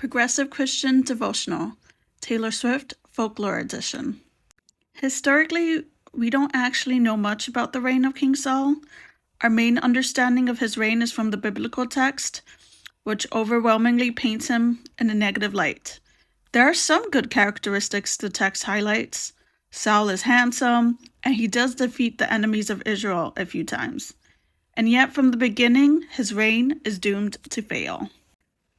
Progressive Christian Devotional, Taylor Swift, Folklore Edition. Historically, we don't actually know much about the reign of King Saul. Our main understanding of his reign is from the biblical text, which overwhelmingly paints him in a negative light. There are some good characteristics the text highlights. Saul is handsome, and he does defeat the enemies of Israel a few times. And yet from the beginning, his reign is doomed to fail.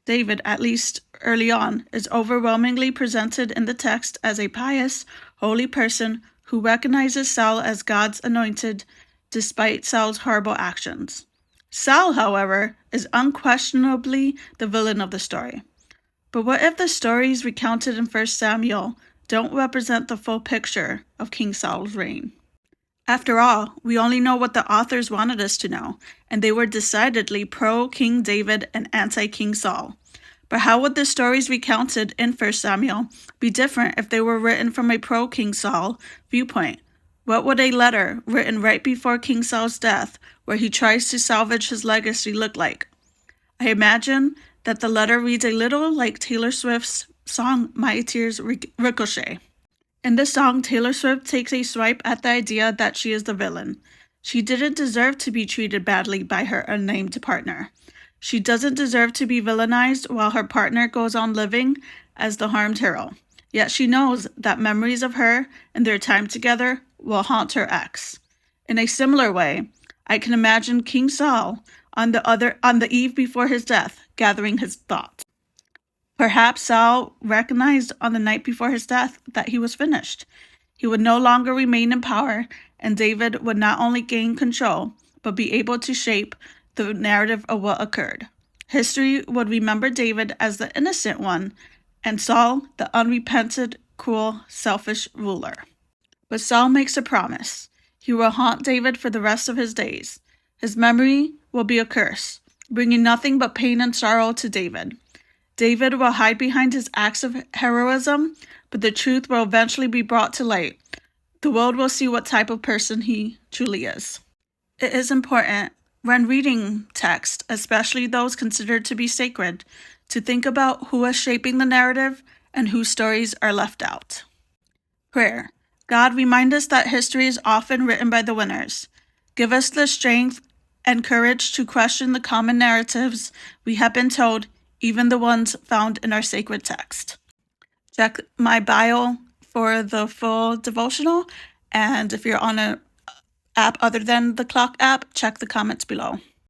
David, at least early on, is overwhelmingly presented in the text as a pious, holy person who recognizes Saul as God's anointed despite Saul's horrible actions. Saul, however, is unquestionably the villain of the story. But what if the stories recounted in 1 Samuel don't represent the full picture of King Saul's reign? After all, we only know what the authors wanted us to know, and they were decidedly pro-King David and anti-King Saul. But how would the stories recounted in 1 Samuel be different if they were written from a pro-King Saul viewpoint? What would a letter written right before King Saul's death, where he tries to salvage his legacy, look like? I imagine that the letter reads a little like Taylor Swift's song My Tears Ricochet. In the song, Taylor Swift takes a swipe at the idea that she is the villain. She didn't deserve to be treated badly by her unnamed partner. She doesn't deserve to be villainized while her partner goes on living as the harmed hero. Yet she knows that memories of her and their time together will haunt her ex. In a similar way, I can imagine King Saul on the eve before his death, gathering his thoughts. Perhaps Saul recognized on the night before his death that he was finished. He would no longer remain in power, and David would not only gain control, but be able to shape the narrative of what occurred. History would remember David as the innocent one, and Saul the unrepentant, cruel, selfish ruler. But Saul makes a promise. He will haunt David for the rest of his days. His memory will be a curse, bringing nothing but pain and sorrow to David. David will hide behind his acts of heroism, but the truth will eventually be brought to light. The world will see what type of person he truly is. It is important, when reading text, especially those considered to be sacred, to think about who is shaping the narrative and whose stories are left out. Prayer. God, remind us that history is often written by the winners. Give us the strength and courage to question the common narratives we have been told, even the ones found in our sacred text. Check my bio for the full devotional, and if you're on an app other than the Clock app, check the comments below.